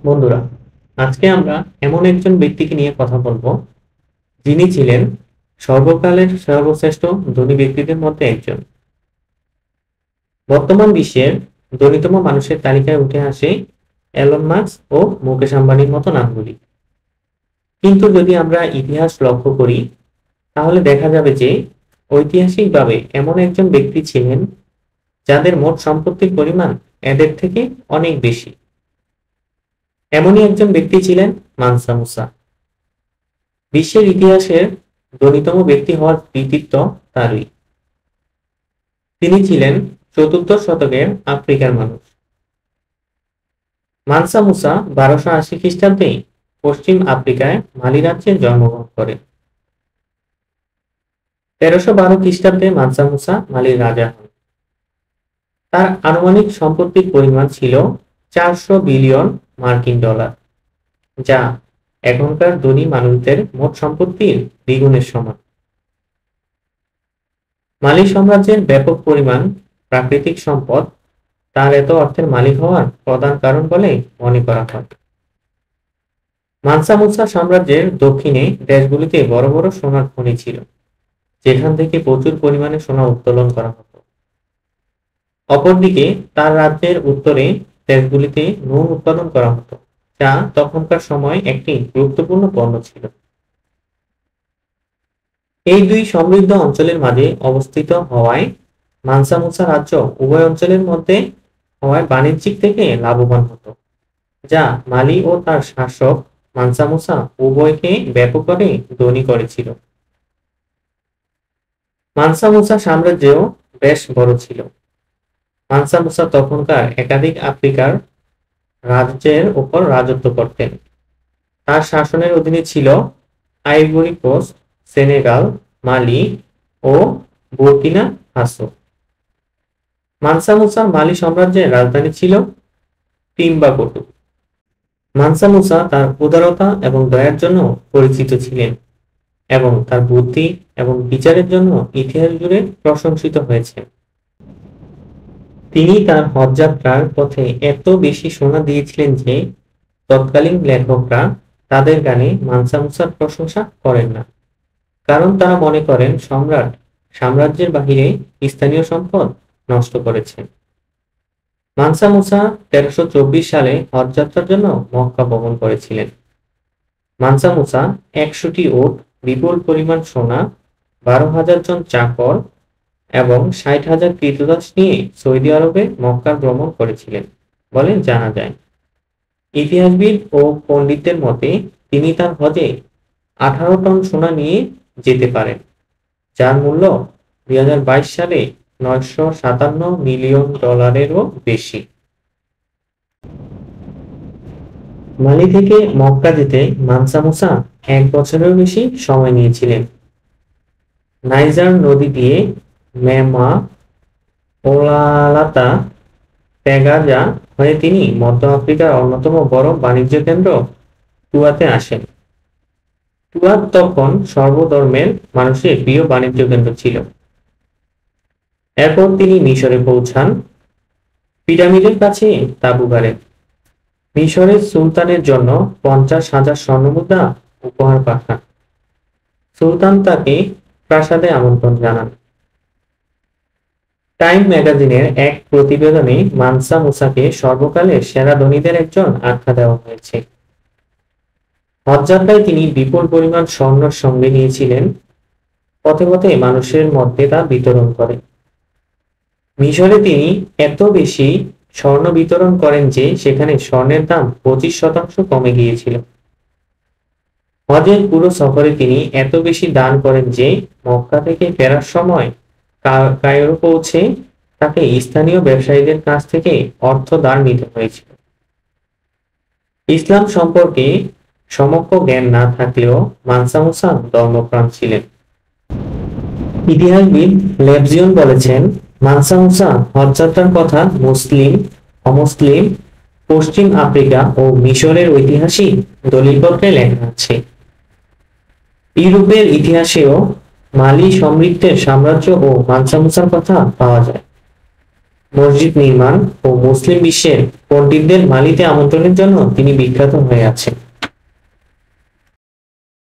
বন্ধুরা, আজকে আমরা এমন একজন ব্যক্তিকে নিয়ে কথা বলবো যিনি ছিলেন সর্বকালের সর্বশ্রেষ্ঠ ধনী ব্যক্তিদের মধ্যে একজন। বর্তমান বিশ্বের ধনীতম মানুষের তালিকায় উঠে আসে এলন মাস্ক ও মুকেশ আম্বানির মতো নামগুলি। কিন্তু যদি আমরা ইতিহাস লক্ষ্য করি তাহলে দেখা যাবে যে ঐতিহাসিকভাবে এমন একজন ব্যক্তি ছিলেন যাদের মোট সম্পত্তির পরিমাণ এদের থেকে অনেক বেশি। এমনই একজন ব্যক্তি ছিলেন মানসা মুসা। বিশ্বের ইতিহাসের ধনীতম ব্যক্তি হওয়ার কৃতিত্ব তারই। তিনি ছিলেন চতুর্দশ শতকের আফ্রিকার মানুষ। মানসা মুসা 1280 খ্রিস্টাব্দে পশ্চিম আফ্রিকায় মালি রাজ্যে জন্মগ্রহণ করেন। 1312 খ্রিস্টাব্দে মানসা মুসা মালির রাজা হন। তার আনুমানিক সম্পত্তির পরিমাণ ছিল 400 বিলিয়ন মার্কিন ডলার, যা এখনকার ধনী মানুষদের মোট সম্পত্তির দ্বিগুণের সমান। মালি সাম্রাজ্যের ব্যাপক পরিমাণ প্রাকৃতিক সম্পদ তার এত অর্থের মালিক হওয়ার প্রধান কারণ বলে মনে করা হয়। মানসা মুসা সাম্রাজ্যের দক্ষিণে দেশগুলিতে বড় বড় সোনার খনি ছিল, যেখান থেকে প্রচুর পরিমাণে সোনা উত্তোলন করা হতো। অপরদিকে তার রাজ্যের উত্তরে দেশগুলিতে নুন উৎপাদন করা হতো, যা তখনকার সময় একটি গুরুত্বপূর্ণ পণ্য ছিল। এই দুই সমৃদ্ধ অঞ্চলের মাঝে অবস্থিত হওয়ায় মানসা মুসা রাজ্য উভয় অঞ্চলের মধ্যে হওয়ায় বাণিজ্যিক থেকে লাভবান হতো, যা মালি ও তার শাসক মানসা মুসা উভয়কে ব্যাপকভাবে ধনী করেছিল। মানসা মুসা সাম্রাজ্যও বেশ বড় ছিল। মানসা মুসা তখনকার একাধিক আফ্রিকার রাজ্যের উপর রাজত্ব করতেন। তার শাসনের অধীনে ছিল আইভরি কোস্ট, সেনেগাল, মালি ও বুর্কিনা ফাসো। মানসা মুসা মালি সাম্রাজ্যের রাজধানী ছিল টিম্বাকটু। মানসা মুসা তার উদারতা এবং দয়ার জন্য পরিচিত ছিলেন এবং তার বুদ্ধি এবং বিচারের জন্য ইতিহাস জুড়ে প্রশংসিত হয়েছেন। তিনি তার হজ যাত্রার পথে এত বেশি সোনা দিয়েছিলেন যে তৎকালীন লেখকরা তাদের গানে মানসা মুসার প্রশংসা করেন না, কারণ তারা মনে করেন সম্রাট সাম্রাজ্যের বাহিরে স্থানীয় সম্পদ নষ্ট করেছেন। মানসা মুসা 1324 সালে হজ যাত্রার জন্য মক্কা ভ্রমণ করেছিলেন। মানসা মুসা 100টি উট, বিপুল পরিমাণ সোনা, 12,000 জন চাকর এবং 60,000 ক্রীতদাস নিয়ে সৌদি আরবে মক্কা ভ্রমণ করেছিলেন বলে জানা যায়। ইতিহাসবিদ ও পণ্ডিতদের মতে তিনি তার হজে 18 টন সোনা নিয়ে যেতে পারেন, যার মূল্য 2022 সালে 957 মিলিয়ন ডলারেরও বেশি। মালি থেকে মক্কা যেতে মানসা মুসা 1 বছরের বেশি সময় নিয়েছিলেন। নাইজার নদী দিয়ে মেমা, ওলালাতা, পেগাজা হয়ে তিনি মধ্য আফ্রিকার অন্যতম বড় বাণিজ্য কেন্দ্র টুয়াতে আসেন। টুয়াত তখন সর্বধর্মের মানুষের প্রিয় বাণিজ্য কেন্দ্র ছিল। এরপর তিনি মিশরে পৌঁছান, পিরামিডের কাছে তাঁবু গাড়েন। মিশরের সুলতানের জন্য 50,000 স্বর্ণমুদ্রা উপহার পাঠান। সুলতান তাকে প্রাসাদে আমন্ত্রণ জানান। টাইম ম্যাগাজিনের এক প্রতিবেদনে মানসা মুসাকে সর্বকালের সেরা ধনীদের একজন আখ্যা দেওয়া হয়েছে। হজযাত্রায় তিনি বিপুল পরিমাণ স্বর্ণ সঙ্গে নিয়েছিলেন, পথে পথে মানুষের মধ্যে তা বিতরণ করেন। মিশরে তিনি এত বেশি স্বর্ণ বিতরণ করেন যে সেখানে স্বর্ণের দাম 25% কমে গিয়েছিল। হজের পুরো সফরে তিনি এত বেশি দান করেন যে মক্কা থেকে ফেরার সময় কায়রো পৌঁছে তাকে স্থানীয় ব্যবসায়ীদের কাছ থেকে অর্থ ধার নিতে হয়েছিল। ইসলাম সম্পর্কে সমগ্র জ্ঞান না থাকলেও মানসা মুসা ধর্মপ্রাণ ছিলেন। ইতিহাসবিদ লেবজিয়ন বলেছেন, মানসা মুসা হজযাত্রার কথা মুসলিম, অমুসলিম, পশ্চিম আফ্রিকা ও মিশরের ঐতিহাসিক দলিলপত্রে লেখা আছে। ইউরোপের ইতিহাসেও মালি সমৃদ্ধের সাম্রাজ্য ও মানসা মুসার কথা পাওয়া যায়। মসজিদ নির্মাণ ও মুসলিম বিশ্বের পণ্ডিতদের মালিতে আমন্ত্রণের জন্য তিনি বিখ্যাত হয়ে আছেন।